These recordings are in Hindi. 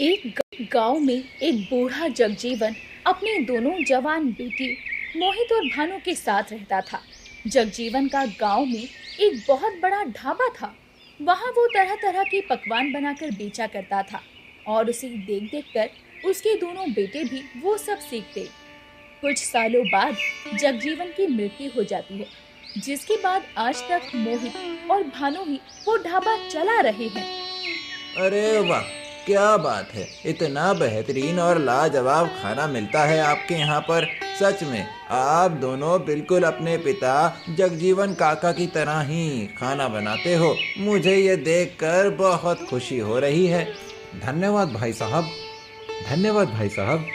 एक गांव में एक बूढ़ा जगजीवन अपने दोनों जवान बेटी मोहित और भानु के साथ रहता था। जगजीवन का गांव में एक बहुत बड़ा ढाबा था। वहां वो तरह तरह के पकवान बनाकर बेचा करता था और उसे देख देख कर उसके दोनों बेटे भी वो सब सीखते। कुछ सालों बाद जगजीवन की मृत्यु हो जाती है, जिसके बाद आज तक मोहित और भानु ही वो ढाबा चला रहे हैं। अरे वाह, क्या बात है। इतना बेहतरीन और लाजवाब खाना मिलता है आपके यहाँ पर। सच में आप दोनों बिल्कुल अपने पिता जगजीवन काका की तरह ही खाना बनाते हो। मुझे ये देखकर बहुत खुशी हो रही है। धन्यवाद भाई साहब, धन्यवाद भाई साहब।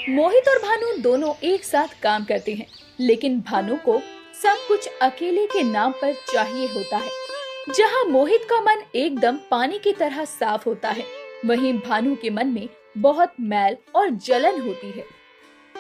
मोहित और भानु दोनों एक साथ काम करते हैं, लेकिन भानु को सब कुछ अकेले के नाम पर चाहिए होता है। जहाँ मोहित का मन एकदम पानी की तरह साफ होता है, वहीं भानु के मन में बहुत मैल और जलन होती है।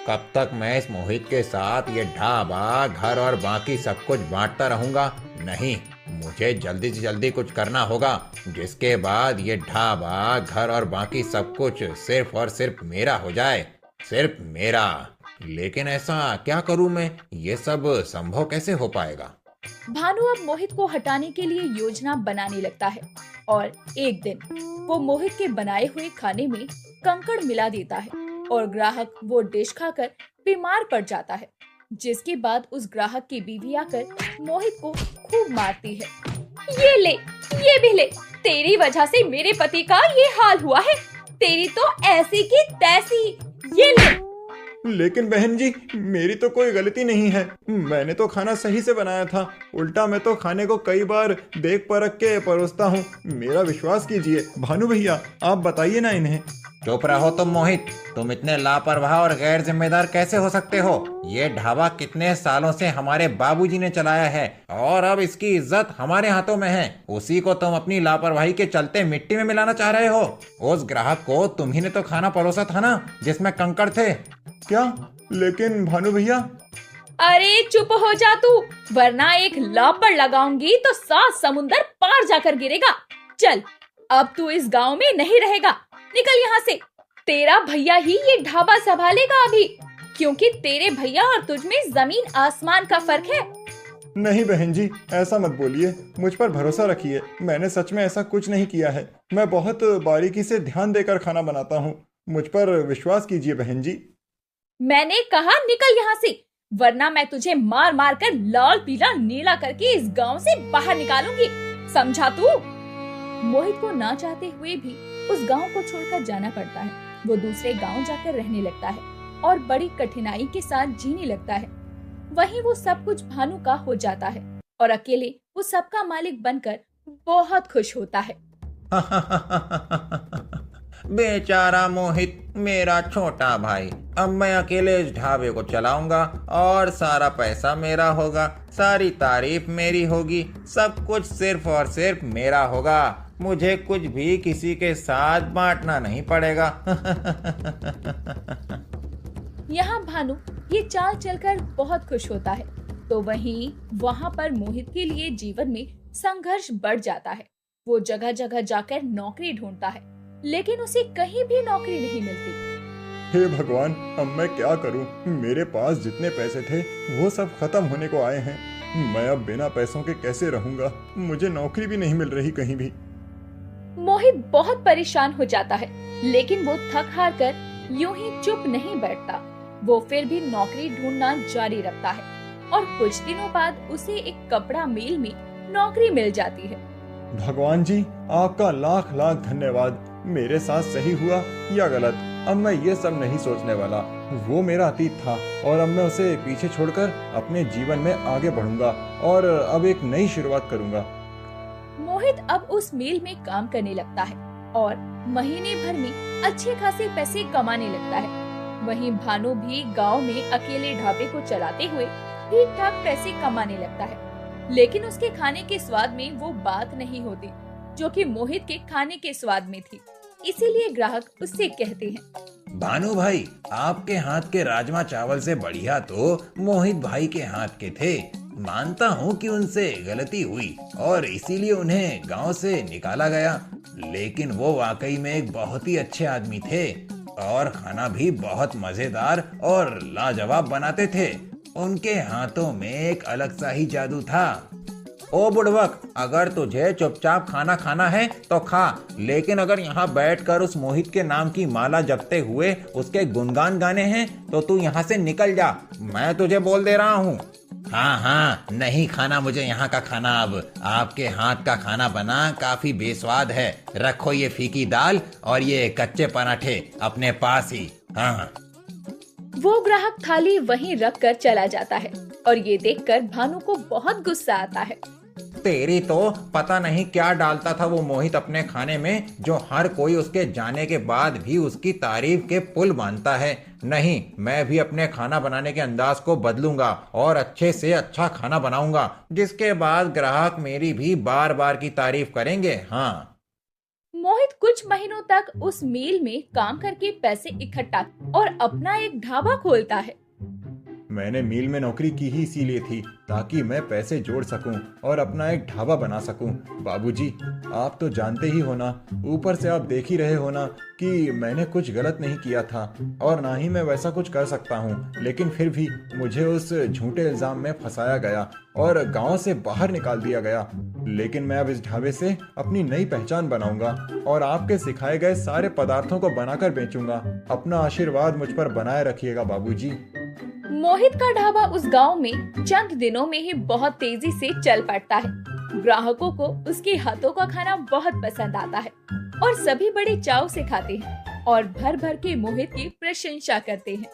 कब तक मैं इस मोहित के साथ ये ढाबा, घर और बाकी सब कुछ बांटता रहूंगा? नहीं, मुझे जल्दी से जल्दी कुछ करना होगा, जिसके बाद ये ढाबा, घर और बाकी सब कुछ सिर्फ और सिर्फ मेरा हो जाए, सिर्फ मेरा। लेकिन ऐसा क्या करूं मैं? ये सब संभव कैसे हो पाएगा? भानु अब मोहित को हटाने के लिए योजना बनाने लगता है और एक दिन वो मोहित के बनाए हुए खाने में कंकड़ मिला देता है और ग्राहक वो डिश खाकर बीमार पड़ जाता है। जिसके बाद उस ग्राहक की बीवी आकर मोहित को खूब मारती है। ये ले, ये भी ले, तेरी वजह से मेरे पति का ये हाल हुआ है। तेरी तो ऐसी की तैसी, ये ले। लेकिन बहन जी, मेरी तो कोई गलती नहीं है। मैंने तो खाना सही से बनाया था। उल्टा मैं तो खाने को कई बार देख परख के परोसता हूँ। मेरा विश्वास कीजिए। भानु भैया, आप बताइए ना इन्हें। चुप रहो तुम मोहित। तुम इतने लापरवाह और गैर जिम्मेदार कैसे हो सकते हो? ये ढाबा कितने सालों से हमारे बाबूजी ने चलाया है और अब इसकी इज्जत हमारे हाथों में है। उसी को तुम अपनी लापरवाही के चलते मिट्टी में मिलाना चाह रहे हो। उस ग्राहक को तुम्ही ने तो खाना परोसा था ना, जिसमें कंकड़ थे। क्या? लेकिन भानु भैया। अरे चुप हो जा तू, वरना एक लापड़ लगाऊंगी तो 7 समुंदर पार जाकर गिरेगा। चल, अब तू इस गांव में नहीं रहेगा। निकल यहाँ से। तेरा भैया ही ये ढाबा संभालेगा अभी, क्योंकि तेरे भैया और तुझ में जमीन आसमान का फर्क है। नहीं बहन जी, ऐसा मत बोलिए। मुझ पर भरोसा रखिए। मैंने सच में ऐसा कुछ नहीं किया है। मैं बहुत बारीकी से ध्यान देकर खाना बनाता हूँ। मुझ पर विश्वास कीजिए बहन जी। मैंने कहा निकल यहाँ से, वरना मैं तुझे मार मार कर लाल पीला नीला करके इस गांव से बाहर निकालूंगी। समझा तू? मोहित को ना चाहते हुए भी उस गांव को छोड़कर जाना पड़ता है। वो दूसरे गांव जाकर रहने लगता है और बड़ी कठिनाई के साथ जीने लगता है। वहीं वो सब कुछ भानु का हो जाता है और अकेले वो सबका मालिक बनकर बहुत खुश होता है। बेचारा मोहित, मेरा छोटा भाई। अब मैं अकेले इस ढाबे को चलाऊंगा और सारा पैसा मेरा होगा, सारी तारीफ मेरी होगी, सब कुछ सिर्फ और सिर्फ मेरा होगा। मुझे कुछ भी किसी के साथ बांटना नहीं पड़ेगा। यहाँ भानु ये चाल चलकर बहुत खुश होता है, तो वहीं वहाँ पर मोहित के लिए जीवन में संघर्ष बढ़ जाता है। वो जगह जगह जाकर नौकरी ढूंढता है, लेकिन उसे कहीं भी नौकरी नहीं मिलती। हे भगवान, अब मैं क्या करूं? मेरे पास जितने पैसे थे वो सब खत्म होने को आए हैं। मैं अब बिना पैसों के कैसे रहूंगा? मुझे नौकरी भी नहीं मिल रही कहीं भी। मोहित बहुत परेशान हो जाता है, लेकिन वो थक हार कर यूं ही चुप नहीं बैठता। वो फिर भी नौकरी ढूंढना जारी रखता है और कुछ दिनों बाद उसे एक कपड़ा मिल में नौकरी मिल जाती है। भगवान जी, आपका लाख लाख धन्यवाद। मेरे साथ सही हुआ या गलत, अब मैं ये सब नहीं सोचने वाला। वो मेरा अतीत था और अब मैं उसे पीछे छोड़कर अपने जीवन में आगे बढ़ूंगा और अब एक नई शुरुआत करूंगा। मोहित अब उस मिल में काम करने लगता है और महीने भर में अच्छे खासे पैसे कमाने लगता है। वहीं भानु भी गांव में अकेले ढाबे को चलाते हुए ठीक ठाक पैसे कमाने लगता है, लेकिन उसके खाने के स्वाद में वो बात नहीं होती जो कि मोहित के खाने के स्वाद में थी। इसीलिए ग्राहक उससे कहते हैं, भानु भाई, आपके हाथ के राजमा चावल से बढ़िया तो मोहित भाई के हाथ के थे। मानता हूँ कि उनसे गलती हुई और इसीलिए उन्हें गांव से निकाला गया, लेकिन वो वाकई में एक बहुत ही अच्छे आदमी थे और खाना भी बहुत मजेदार और लाजवाब बनाते थे। उनके हाथों में एक अलग सा ही जादू था। ओ बुड़बक, अगर तुझे चुपचाप खाना खाना है तो खा, लेकिन अगर यहाँ बैठकर उस मोहित के नाम की माला जपते हुए उसके गुणगान गाने हैं तो तू यहाँ से निकल जा। मैं तुझे बोल दे रहा हूँ। हाँ हाँ, नहीं खाना मुझे यहाँ का खाना। अब आपके हाथ का खाना बना काफी बेस्वाद है। रखो ये फीकी दाल और ये कच्चे पराठे अपने पास ही। हाँ। वो ग्राहक थाली वहीं रख कर चला जाता है और ये देखकर भानु को बहुत गुस्सा आता है। तेरी तो पता नहीं क्या डालता था वो मोहित अपने खाने में, जो हर कोई उसके जाने के बाद भी उसकी तारीफ के पुल बांधता है। नहीं, मैं भी अपने खाना बनाने के अंदाज को बदलूंगा और अच्छे से अच्छा खाना बनाऊंगा, जिसके बाद ग्राहक मेरी भी बार बार की तारीफ करेंगे। हाँ। मोहित कुछ महीनों तक उस मिल में काम करके पैसे इकट्ठा और अपना एक ढाबा खोलता है। मैंने मिल में नौकरी की ही इसीलिए थी ताकि मैं पैसे जोड़ सकूं और अपना एक ढाबा बना सकूं। बाबूजी, आप तो जानते ही हो ना, ऊपर से आप देख ही रहे हो ना कि मैंने कुछ गलत नहीं किया था और ना ही मैं वैसा कुछ कर सकता हूं, लेकिन फिर भी मुझे उस झूठे इल्जाम में फंसाया गया और गांव से बाहर निकाल दिया गया। लेकिन मैं अब इस ढाबे से अपनी नई पहचान बनाऊंगा और आपके सिखाए गए सारे पदार्थों को बनाकर बेचूंगा। अपना आशीर्वाद मुझ पर बनाए रखिएगा बाबूजी। मोहित का ढाबा उस गांव में चंद दिनों में ही बहुत तेजी से चल पड़ता है। ग्राहकों को उसके हाथों का खाना बहुत पसंद आता है और सभी बड़े चाव से खाते हैं और भर भर के मोहित की प्रशंसा करते हैं।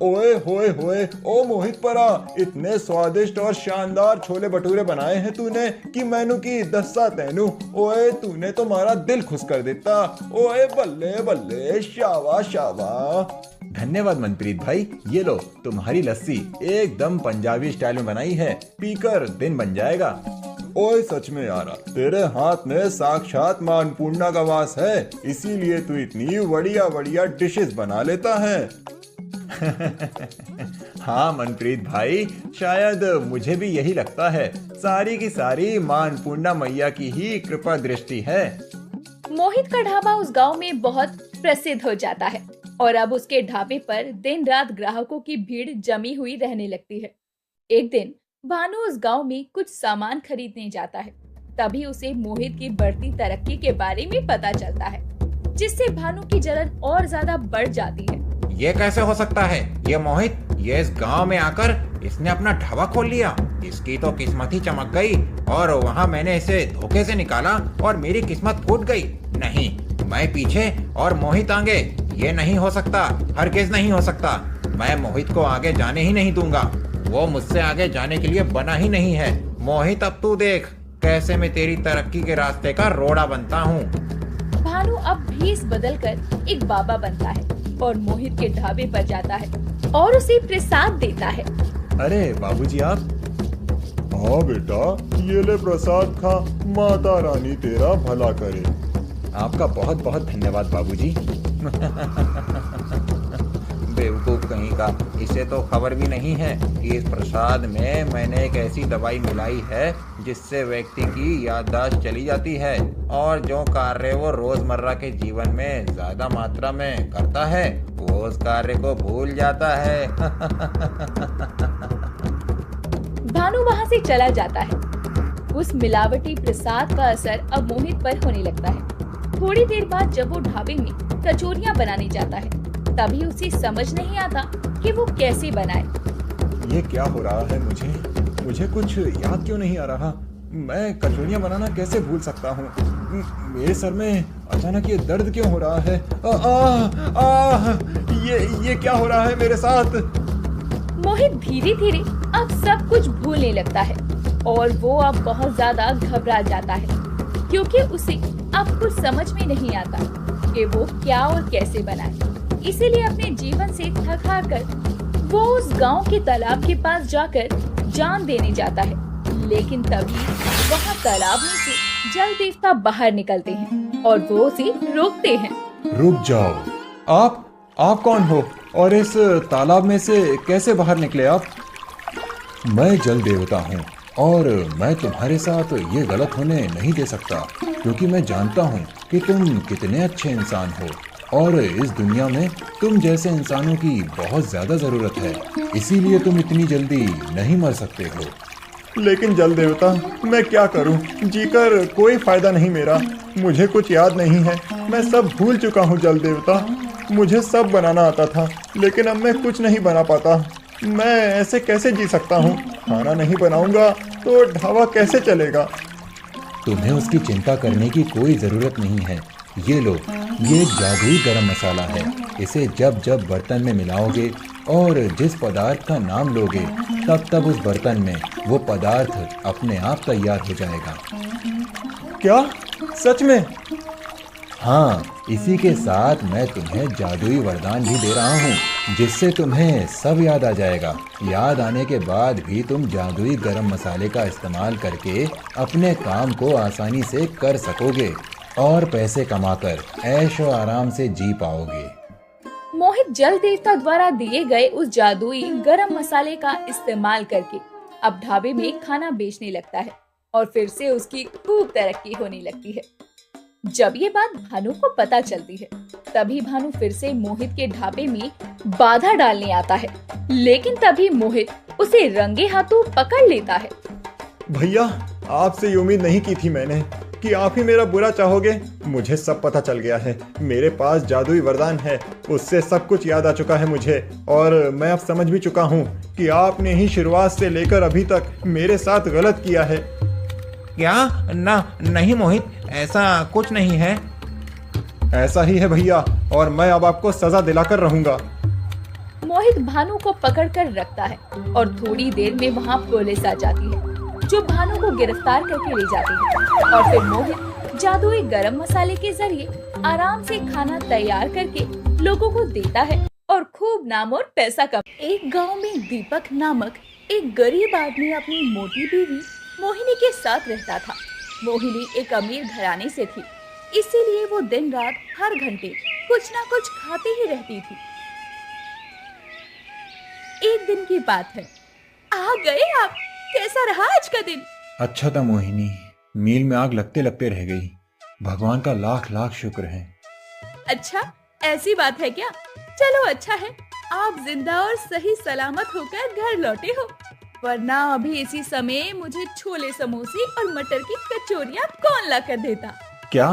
ओए होए होए, ओ मोहित परा, इतने स्वादिष्ट और शानदार छोले भटूरे बनाए हैं तूने कि मैनू की दस्सा तैनू। ओए, तूने तो मारा दिल खुश कर देता। ओए बल्ले बल्ले, शावा शावा। धन्यवाद मनप्रीत भाई, ये लो तुम्हारी लस्सी एकदम पंजाबी स्टाइल में बनाई है, पीकर दिन बन जाएगा। ओए सच में यारा, तेरे हाथ में साक्षात मां अन्नपूर्णा का वास है, इसीलिए तू इतनी बढ़िया बढ़िया डिशेस बना लेता है। हाँ मनप्रीत भाई, शायद मुझे भी यही लगता है। सारी की सारी मां अन्नपूर्णा मैया की ही कृपा दृष्टि है। मोहित का ढाबा उस गांव में बहुत प्रसिद्ध हो जाता है और अब उसके ढाबे पर दिन रात ग्राहकों की भीड़ जमी हुई रहने लगती है। एक दिन भानु उस गांव में कुछ सामान खरीदने जाता है। तभी उसे मोहित की बढ़ती तरक्की के बारे में पता चलता है, जिससे भानु की जलन और ज्यादा बढ़ जाती है। ये कैसे हो सकता है? ये मोहित, ये इस गांव में आकर इसने अपना ढाबा खोल लिया। इसकी तो किस्मत ही चमक गई और वहाँ मैंने इसे धोखे से निकाला और मेरी किस्मत फूट गई। नहीं, मैं पीछे और मोहित आगे। ये नहीं हो सकता, हरगिज़ नहीं हो सकता। मैं मोहित को आगे जाने ही नहीं दूंगा। वो मुझसे आगे जाने के लिए बना ही नहीं है। मोहित, अब तू देख कैसे मैं तेरी तरक्की के रास्ते का रोड़ा बनता हूँ। भानु अब भेष बदलकर एक बाबा बनता है और मोहित के ढाबे पर जाता है और उसे प्रसाद देता है। अरे बाबूजी आप? हाँ बेटा, ये ले प्रसाद खा, माता रानी तेरा भला करे। आपका बहुत बहुत धन्यवाद बाबूजी। बेवकूफ कहीं का, इसे तो खबर भी नहीं है कि इस प्रसाद में मैंने एक ऐसी दवाई मिलाई है जिससे व्यक्ति की याददाश्त चली जाती है और जो कार्य वो रोजमर्रा के जीवन में ज्यादा मात्रा में करता है वो उस कार्य को भूल जाता है। भानु वहाँ से चला जाता है। उस मिलावटी प्रसाद का असर अब मोहित पर होने लगता है। थोड़ी देर बाद जब वो ढाबे में कचौरियां बनाने जाता है, तभी उसे समझ नहीं आता कि वो कैसे बनाए। ये क्या हो रहा है? मुझे कुछ याद क्यों नहीं आ रहा? मैं कचौरियां बनाना कैसे भूल सकता हूँ? मेरे सर में अचानक ये दर्द क्यों हो रहा है? ये क्या हो रहा है मेरे साथ? मोहित धीरे धीरे अब सब कुछ भूलने लगता है और वो अब बहुत ज्यादा घबरा जाता है, क्योंकि उसे अब कुछ समझ में नहीं आता कि वो क्या और कैसे बनाए। इसीलिए अपने जीवन से थक हार कर वो उस गांव के तालाब के पास जाकर जान देने जाता है। लेकिन तभी वहाँ तालाब में से जल देवता बाहर निकलते हैं और वो उसे रोकते हैं। रुक जाओ, आप कौन हो और इस तालाब में से कैसे बाहर निकले आप? मैं जल देवता हूँ और मैं तुम्हारे साथ ये गलत होने नहीं दे सकता, क्योंकि मैं जानता हूँ कि तुम कितने अच्छे इंसान हो और इस दुनिया में तुम जैसे इंसानों की बहुत ज्यादा जरूरत है। इसीलिए तुम इतनी जल्दी नहीं मर सकते हो। लेकिन जल देवता, मैं क्या करूं? जीकर कोई फायदा नहीं मेरा। मुझे कुछ याद नहीं है, मैं सब भूल चुका हूं जल देवता। मुझे सब बनाना आता था, लेकिन अब मैं कुछ नहीं बना पाता। मैं ऐसे कैसे जी सकता हूं? खाना नहीं बनाऊंगा तो ढाबा कैसे चलेगा? तुम्हें उसकी चिंता करने की कोई जरूरत नहीं है। ये लो, ये एक जादुई गरम मसाला है। इसे जब जब बर्तन में मिलाओगे और जिस पदार्थ का नाम लोगे, तब तब उस बर्तन में वो पदार्थ अपने आप तैयार हो जाएगा। क्या? सच में? हाँ, इसी के साथ मैं तुम्हें जादुई वरदान भी दे रहा हूँ, जिससे तुम्हें सब याद आ जाएगा। याद आने के बाद भी तुम जादुई गरम मसाले का इस्तेमाल करके अपने काम को आसानी से कर सकोगे और पैसे कमाकर ऐश और आराम से जी पाओगे। मोहित जल देवता द्वारा दिए गए उस जादुई गरम मसाले का इस्तेमाल करके अब ढाबे में खाना बेचने लगता है और फिर से उसकी खूब तरक्की होने लगती है। जब ये बात भानु को पता चलती है, तभी भानु फिर से मोहित के ढाबे में बाधा डालने आता है, लेकिन तभी मोहित उसे रंगे हाथों पकड़ लेता है। भैया, आपसे ये उम्मीद नहीं की थी मैंने कि आप ही मेरा बुरा चाहोगे। मुझे सब पता चल गया है। मेरे पास जादुई वरदान है, उससे सब कुछ याद आ चुका है मुझे, और मैं अब समझ भी चुका हूँ कि आपने ही शुरुआत से लेकर अभी तक मेरे साथ गलत किया है। क्या? ना, नहीं मोहित, ऐसा कुछ नहीं है। ऐसा ही है भैया, और मैं अब आपको सजा दिलाकर रहूंगा। मोहित भानु को पकड़कर रखता है और थोड़ी देर में वहाँ पुलिस आ जाती है, जो भानु को गिरफ्तार करके ले जाती है। और फिर मोहित जादुई गरम मसाले के जरिए आराम से खाना तैयार करके लोगों को देता है और खूब नाम और पैसा कमा। एक गांव में दीपक नामक एक गरीब आदमी अपनी मोटी बीवी मोहिनी के साथ रहता था। मोहिनी एक अमीर घराने से थी, इसीलिए वो दिन रात हर घंटे कुछ ना कुछ खाती ही रहती थी। एक दिन की बात है। आ गए आप? कैसा रहा आज का दिन? अच्छा था मोहिनी, मील में आग लगते लगते रह गई। भगवान का लाख लाख शुक्र है। अच्छा, ऐसी बात है क्या? चलो अच्छा है, आप जिंदा और सही सलामत होकर घर लौटे हो, वरना अभी इसी समय मुझे छोले समोसे और मटर की कचौरियाँ कौन ला कर देता। क्या?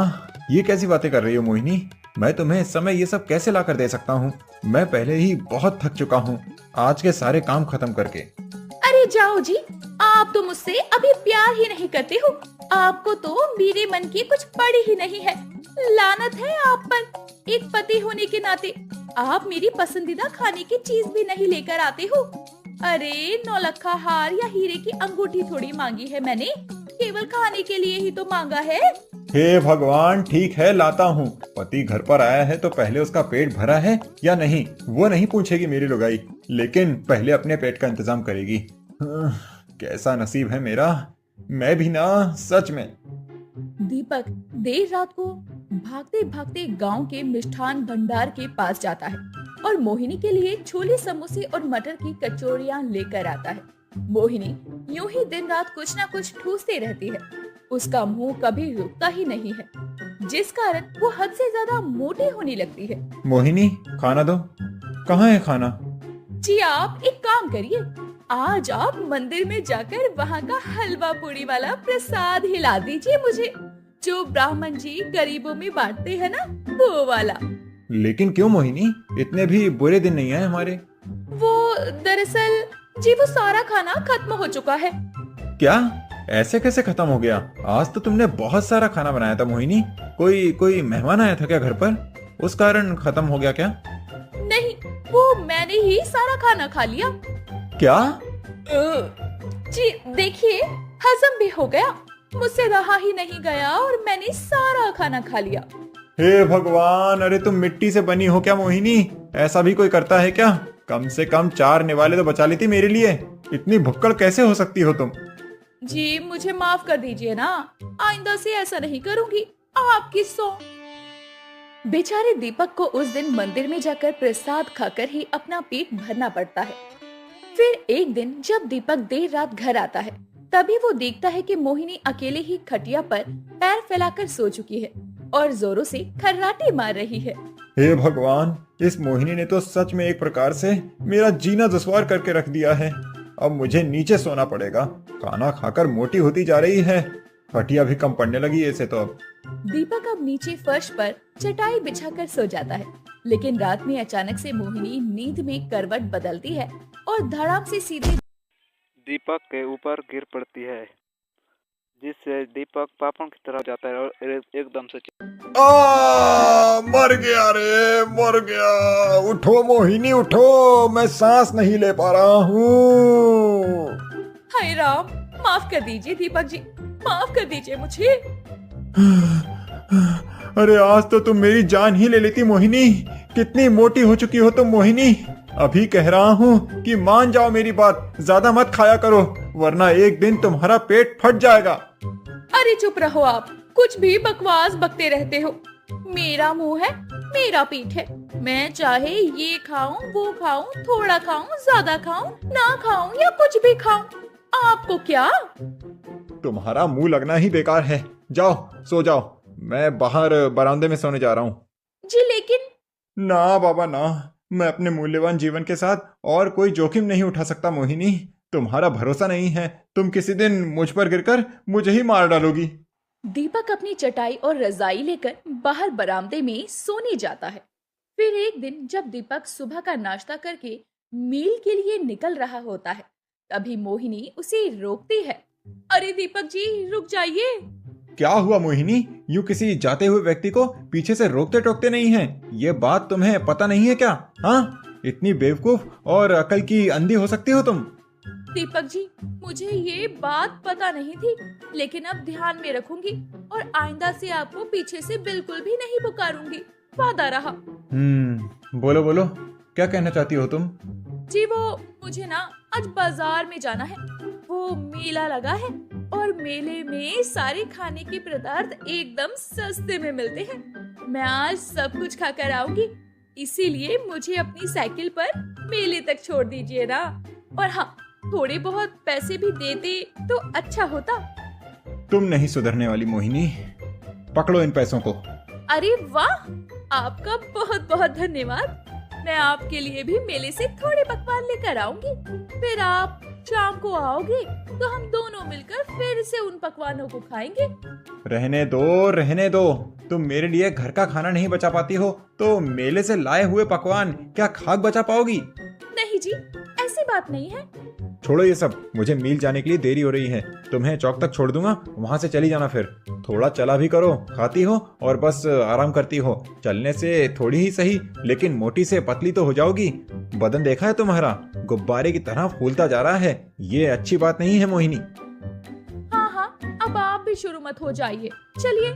ये कैसी बातें कर रही हो मोहिनी? मैं तुम्हें इस समय ये सब कैसे ला कर दे सकता हूँ? मैं पहले ही बहुत थक चुका हूँ आज के सारे काम खत्म करके। अरे जाओ जी, आप तो मुझसे अभी प्यार ही नहीं करते हो। आपको तो मेरे मन की कुछ पड़ी ही नहीं है। लानत है आप पर। एक पति होने के नाते आप मेरी पसंदीदा खाने की चीज भी नहीं लेकर आते हो। अरे नौलखा हार या हीरे की अंगूठी थोड़ी मांगी है मैंने, केवल खाने के लिए ही तो मांगा है। हे भगवान, ठीक है लाता हूँ। पति घर पर आया है तो पहले उसका पेट भरा है या नहीं वो नहीं पूछेगी मेरी लुगाई, लेकिन पहले अपने पेट का इंतजाम करेगी। कैसा नसीब है मेरा। मैं भी ना, सच में। दीपक देर रात को भागते भागते गांव के मिष्ठान भंडार के पास जाता है और मोहिनी के लिए छोले समोसे और मटर की कचौरियां लेकर आता है। मोहिनी यूं ही दिन रात कुछ ना कुछ ठूसती रहती है। उसका मुंह कभी रुकता ही नहीं है, जिस कारण वो हद से ज्यादा मोटी होने लगती है। मोहिनी, खाना दो। कहाँ है खाना? जी आप एक काम करिए, आज आप मंदिर में जाकर वहाँ का हलवा पूड़ी वाला प्रसाद हिला दीजिए मुझे, जो ब्राह्मण जी गरीबों में बांटते हैं ना, वो वाला। लेकिन क्यों मोहिनी, इतने भी बुरे दिन नहीं आए हमारे। वो दरअसल जी वो सारा खाना खत्म हो चुका है। क्या? ऐसे कैसे खत्म हो गया? आज तो तुमने बहुत सारा खाना बनाया था मोहिनी। कोई मेहमान आया था क्या घर पर? उस कारण खत्म हो गया क्या? नहीं, वो मैंने ही सारा खाना खा लिया। क्या? जी देखिए, हजम भी हो गया, मुझसे रहा ही नहीं गया और मैंने सारा खाना खा लिया। हे भगवान, अरे तुम मिट्टी से बनी हो क्या मोहिनी? ऐसा भी कोई करता है क्या? कम से कम 4 निवाले तो बचा लेती मेरे लिए। इतनी भुक्कड़ कैसे हो सकती हो तुम? जी मुझे माफ कर दीजिए ना, आइंदा से ऐसा नहीं करूंगी, आपकी सौ। बेचारे दीपक को उस दिन मंदिर में जाकर प्रसाद खाकर ही अपना पेट भरना पड़ता है। फिर एक दिन जब दीपक देर रात घर आता है, तभी वो देखता है कि मोहिनी अकेले ही खटिया पर पैर फैलाकर सो चुकी है और जोरों से खर्राटे मार रही है। हे भगवान, इस मोहिनी ने तो सच में एक प्रकार से मेरा जीना दुश्वार करके रख दिया है। अब मुझे नीचे सोना पड़ेगा। खाना खाकर मोटी होती जा रही है, खटिया भी कम पड़ने लगी है इसे तो अब। दीपक अब नीचे फर्श पर चटाई बिछाकर सो जाता है, लेकिन रात में अचानक से मोहिनी नींद में करवट बदलती है और धड़ाम से सीधे दीपक के ऊपर गिर पड़ती है, जिससे दीपक पापड़ की तरह जाता है और एकदम से मर गया रे, मर गया। उठो मोहिनी उठो, मैं सांस नहीं ले पा रहा हूँ। हाय राम, माफ कर दीजिए दीपक जी, माफ कर दीजिए मुझे। अरे आज तो तुम मेरी जान ही ले लेती मोहिनी। कितनी मोटी हो चुकी हो तुम मोहिनी। अभी कह रहा हूँ कि मान जाओ मेरी बात, ज्यादा मत खाया करो वरना एक दिन तुम्हारा पेट फट जाएगा। अरे चुप रहो आप, कुछ भी बकवास बकते रहते हो। मेरा मुंह है, मेरा पेट है। मैं चाहे ये खाऊं, वो खाऊं, थोड़ा खाऊं, ज्यादा खाऊं, ना खाऊं या कुछ भी खाऊं, आपको क्या? तुम्हारा मुंह लगना ही बेकार है। जाओ सो जाओ, मैं बाहर बरामदे में सोने जा रहा हूँ। जी लेकिन ना बाबा ना, मैं अपने मूल्यवान जीवन के साथ और कोई जोखिम नहीं उठा सकता मोहिनी। तुम्हारा भरोसा नहीं है, तुम किसी दिन मुझ पर गिरकर मुझे ही मार डालोगी। दीपक अपनी चटाई और रजाई लेकर बाहर बरामदे में सोने जाता है। फिर एक दिन जब दीपक सुबह का नाश्ता करके मील के लिए निकल रहा होता है, तभी मोहिनी उसे रोकती है। अरे दीपक जी रुक जाइए। क्या हुआ मोहिनी? यूं किसी जाते हुए व्यक्ति को पीछे से रोकते टोकते नहीं हैं। ये बात तुम्हें पता नहीं है क्या? हाँ, इतनी बेवकूफ और अकल की अंधी हो सकती हो तुम। दीपक जी, मुझे ये बात पता नहीं थी, लेकिन अब ध्यान में रखूंगी और आइंदा से आपको पीछे से बिल्कुल भी नहीं पुकारूंगी, वादा रहा। बोलो बोलो, क्या कहना चाहती हो तुम? जी वो मुझे ना आज बाजार में जाना है। वो मेला लगा है और मेले में सारे खाने के पदार्थ एकदम सस्ते में मिलते हैं। मैं आज सब कुछ खाकर आऊंगी, इसीलिए मुझे अपनी साइकिल पर मेले तक छोड़ दीजिए ना। और हाँ, थोड़े बहुत पैसे भी देते तो अच्छा होता। तुम नहीं सुधरने वाली मोहिनी, पकड़ो इन पैसों को। अरे वाह, आपका बहुत बहुत धन्यवाद। मैं आपके लिए भी मेले से थोड़े पकवान लेकर आऊंगी। फिर आप शाम को आओगे तो हम दोनों मिलकर फिर से उन पकवानों को खाएंगे। रहने दो। तुम मेरे लिए घर का खाना नहीं बचा पाती हो तो मेले से लाए हुए पकवान क्या खाक बचा पाओगी? नहीं जी, ऐसी बात नहीं है। छोड़ो ये सब, मुझे मील जाने के लिए देरी हो रही है। तुम्हें चौक तक छोड़ दूंगा, वहाँ से चली जाना। फिर थोड़ा चला भी करो, खाती हो और बस आराम करती हो। चलने से थोड़ी ही सही, लेकिन मोटी से पतली तो हो जाओगी। बदन देखा है तुम्हारा, गुब्बारे की तरह फूलता जा रहा है। ये अच्छी बात नहीं है मोहिनी। हाँ, अब आप भी शुरू मत हो जाइए, चलिए।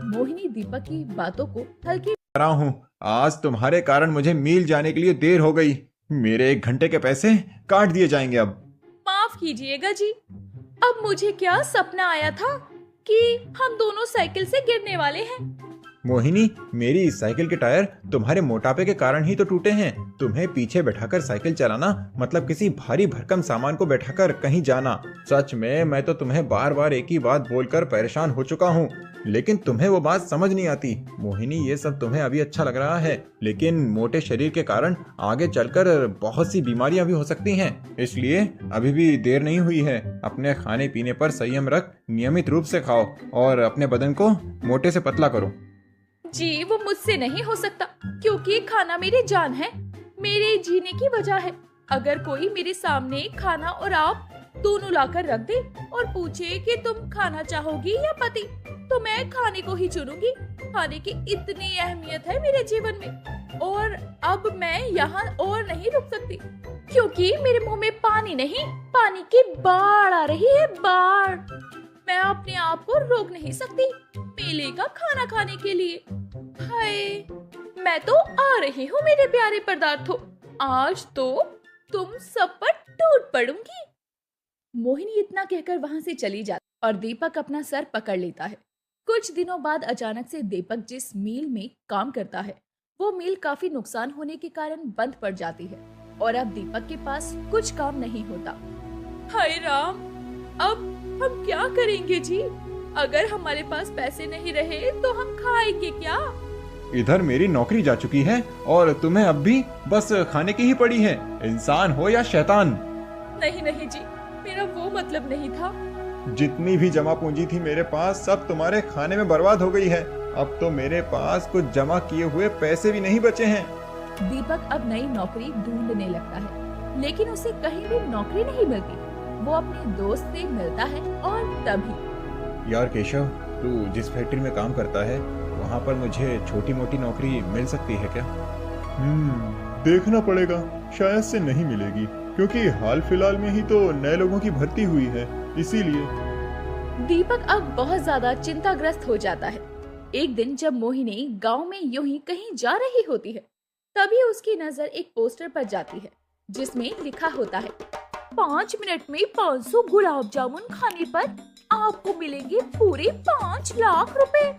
मोहिनी दीपक की बातों को हल्की रहा हूँ। आज तुम्हारे कारण मुझे मील जाने के लिए देर हो गई। मेरे 1 घंटे के पैसे काट दिए जाएंगे अब। माफ कीजिएगा जी, अब मुझे क्या सपना आया था कि हम दोनों साइकिल से गिरने वाले हैं। मोहिनी, मेरी इस साइकिल के टायर तुम्हारे मोटापे के कारण ही तो टूटे हैं। तुम्हें पीछे बैठाकर साइकिल चलाना मतलब किसी भारी भरकम सामान को बैठाकर कहीं जाना। सच में मैं तो तुम्हें बार बार एक ही बात बोलकर परेशान हो चुका हूँ, लेकिन तुम्हें वो बात समझ नहीं आती। मोहिनी, ये सब तुम्हें अभी अच्छा लग रहा है, लेकिन मोटे शरीर के कारण आगे चलकर बहुत सी बीमारियां भी हो सकती हैं। इसलिए अभी भी देर नहीं हुई है। अपने खाने पीने पर संयम रख, नियमित रूप से खाओ और अपने बदन को मोटे से पतला करो। जी वो मुझसे नहीं हो सकता, क्योंकि खाना मेरी जान है, मेरे जीने की वजह है। अगर कोई मेरे सामने खाना और आप दोनों लाकर रख दे और पूछे कि तुम खाना चाहोगी या पति, तो मैं खाने को ही चुनूंगी। खाने की इतनी अहमियत है मेरे जीवन में, और अब मैं यहाँ और नहीं रुक सकती, क्योंकि मेरे मुंह में पानी नहीं, पानी की बाढ़ आ रही है, बाढ़। मैं अपने आप को रोक नहीं सकती मेले का खाना खाने के लिए। हाय, मैं तो आ रही हूँ मेरे प्यारे पदार्थों, आज तो तुम सब पर टूट पड़ूंगी। मोहिनी इतना कहकर वहां से चली जाती और दीपक अपना सर पकड़ लेता है। कुछ दिनों बाद अचानक से दीपक जिस मिल में काम करता है, वो मिल काफी नुकसान होने के कारण बंद पड़ जाती है और अब दीपक के पास कुछ काम नहीं होता। हाय राम, अब हम क्या करेंगे जी? अगर हमारे पास पैसे नहीं रहे तो हम खाएंगे क्या? इधर मेरी नौकरी जा चुकी है और तुम्हें अब भी बस खाने की ही पड़ी है, इंसान हो या शैतान। नहीं नहीं जी, मेरा वो मतलब नहीं था। जितनी भी जमा पूंजी थी मेरे पास सब तुम्हारे खाने में बर्बाद हो गई है। अब तो मेरे पास कुछ जमा किए हुए पैसे भी नहीं बचे हैं। दीपक अब नई नौकरी ढूंढने लगता है, लेकिन उसे कहीं भी नौकरी नहीं मिलती। वो अपने दोस्त से मिलता है और तभी यार केशव, तू जिस फैक्ट्री में काम करता है वहाँ पर मुझे छोटी मोटी नौकरी मिल सकती है क्या? देखना पड़ेगा, शायद से नहीं मिलेगी, क्योंकि हाल फिलहाल में ही तो नए लोगों की भर्ती हुई है, इसीलिए। दीपक अब बहुत ज्यादा चिंताग्रस्त हो जाता है। एक दिन जब मोहिनी गांव में यूं ही कहीं जा रही होती है, तभी उसकी नजर एक पोस्टर पर जाती है जिसमें लिखा होता है 5 मिनट में 500 गुलाब जामुन खाने पर आपको मिलेंगे पूरे 5 लाख रुपए।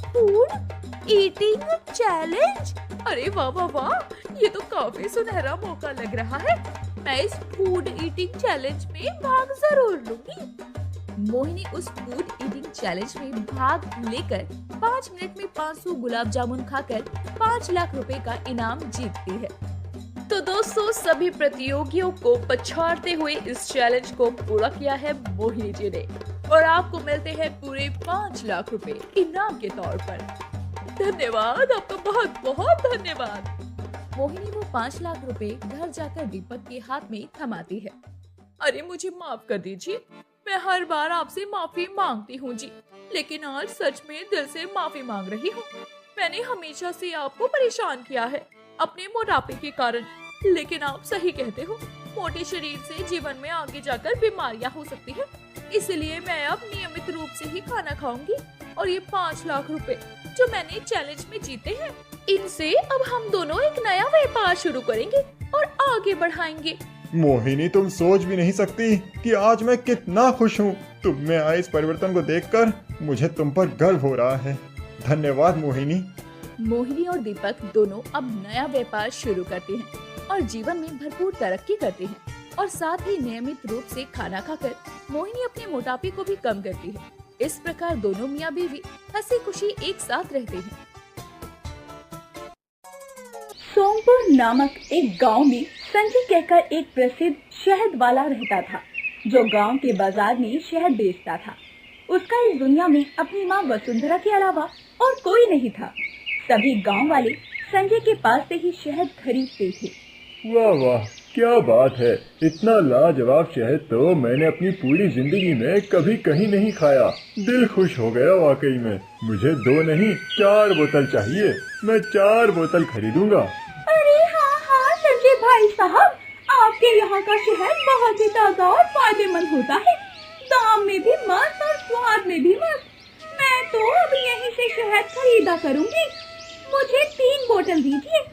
Food eating challenge. अरे वाह वाह वाह, ये तो काफी सुनहरा मौका लग रहा है। मैं इस फूड ईटिंग चैलेंज में भाग जरूर लूंगी। मोहिनी उस फूड ईटिंग चैलेंज में भाग लेकर 5 मिनट में 500 गुलाब जामुन खाकर 5 लाख रुपए का इनाम जीतती है। तो दोस्तों, सभी प्रतियोगियों को पछाड़ते हुए इस चैलेंज को पूरा किया है मोहिनी जी ने, और आपको मिलते हैं पूरे 5 लाख रुपए इनाम के तौर पर। धन्यवाद, आपका बहुत बहुत धन्यवाद। मोहिनी वो 5 लाख रुपए घर जाकर दीपक के हाथ में थमाती है। अरे मुझे माफ कर दीजिए, मैं हर बार आपसे माफी मांगती हूँ जी, लेकिन आज सच में दिल से माफी मांग रही हूँ। मैंने हमेशा से आपको परेशान किया है अपने मोटापे के कारण, लेकिन आप सही कहते हो, मोटे शरीर से जीवन में आगे जाकर बीमारियां हो सकती है। इसलिए मैं अब नियमित रूप से ही खाना खाऊंगी, और ये 5 लाख रुपए जो मैंने चैलेंज में जीते हैं, इनसे अब हम दोनों एक नया व्यापार शुरू करेंगे और आगे बढ़ाएंगे। मोहिनी, तुम सोच भी नहीं सकती कि आज मैं कितना खुश हूँ। तुम में आए इस परिवर्तन को देखकर मुझे तुम पर गर्व हो रहा है। धन्यवाद मोहिनी। मोहिनी और दीपक दोनों अब नया व्यापार शुरू करते हैं और जीवन में भरपूर तरक्की करते हैं, और साथ ही नियमित रूप से खाना खाकर मोहिनी अपने मोटापे को भी कम करती है। इस प्रकार दोनों मियाँ बीवी हंसी खुशी एक साथ रहते हैं। सोमपुर नामक एक गांव में संजय कहकर एक प्रसिद्ध शहद वाला रहता था, जो गांव के बाजार में शहद बेचता था। उसका इस दुनिया में अपनी माँ वसुंधरा के अलावा और कोई नहीं था। सभी गांव वाले संजय के पास से ही शहद खरीदते थे। वाह वाह, क्या बात है! इतना लाजवाब शहद तो मैंने अपनी पूरी जिंदगी में कभी कहीं नहीं खाया। दिल खुश हो गया वाकई में। मुझे 2 नहीं 4 बोतल चाहिए। मैं 4 बोतल खरीदूंगा। अरे हाँ हाँ संजय भाई साहब, आपके यहाँ का शहद बहुत ही ताज़ा और फायदेमंद होता है। दाम में भी मस्त और स्वाद में भी मस्त। मैं तो अब यहीं से शहद खरीदा करूँगी। मुझे 3 बोतल दीजिए।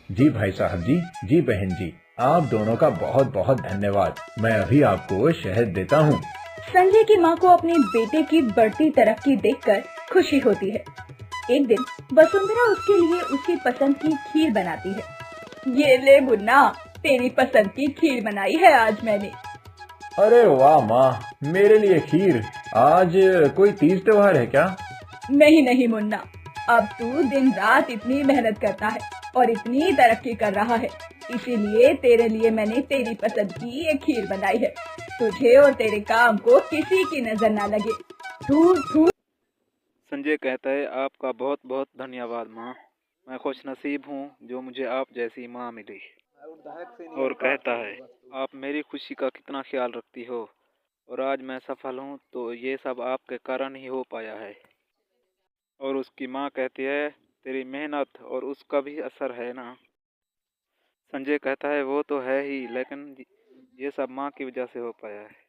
जी भाई साहब जी, जी बहन जी, आप दोनों का बहुत बहुत धन्यवाद। मैं अभी आपको शहद देता हूँ। संजय की माँ को अपने बेटे की बढ़ती तरक्की देखकर खुशी होती है। एक दिन वसुंधरा उसके लिए उसकी पसंद की खीर बनाती है। ये ले मुन्ना, तेरी पसंद की खीर बनाई है आज मैंने। अरे वाह माँ, मेरे लिए खीर? आज कोई तीज त्योहार है क्या? नहीं मुन्ना, अब तू दिन रात इतनी मेहनत करता है और इतनी तरक्की कर रहा है, इसीलिए तेरे लिए मैंने तेरी पसंद की ये खीर बनाई है। तुझे और तेरे काम को किसी की नजर ना लगे। धूप। संजय कहता है, आपका बहुत बहुत धन्यवाद माँ। मैं खुश नसीब हूँ जो मुझे आप जैसी माँ मिली। और कहता है, आप मेरी खुशी का कितना ख्याल रखती हो, और आज मैं सफल हूँ तो ये सब आपके कारण ही हो पाया है। और उसकी माँ कहती है, तेरी मेहनत और उसका भी असर है ना। संजय कहता है, वो तो है ही, लेकिन ये सब माँ की वजह से हो पाया है।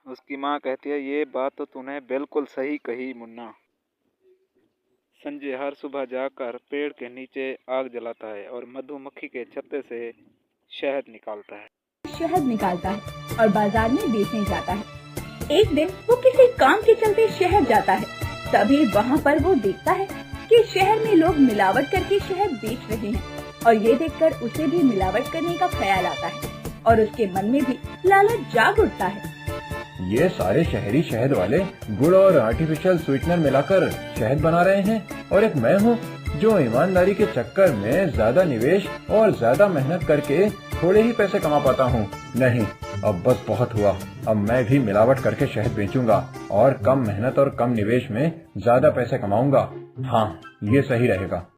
उसकी माँ कहती है, ये बात तो तूने बिल्कुल सही कही मुन्ना। संजय हर सुबह जाकर पेड़ के नीचे आग जलाता है और मधुमक्खी के छत्ते से शहद निकालता है और बाजार में बेचने जाता है। एक दिन वो किसी काम के चलते शहर जाता है। तभी वहाँ पर वो देखता है कि शहर में लोग मिलावट करके शहद बेच रहे हैं, और ये देखकर उसे भी मिलावट करने का ख्याल आता है और उसके मन में भी लालच जाग उठता है। ये सारे शहरी शहद वाले गुड़ और आर्टिफिशियल स्वीटनर मिलाकर शहद बना रहे हैं, और एक मैं हूँ जो ईमानदारी के चक्कर में ज्यादा निवेश और ज्यादा मेहनत करके थोड़े ही पैसे कमा पाता हूँ। नहीं, अब बस बहुत हुआ। अब मैं भी मिलावट करके शहद बेचूंगा और कम मेहनत और कम निवेश में ज्यादा पैसे कमाऊंगा। हाँ, ये सही रहेगा।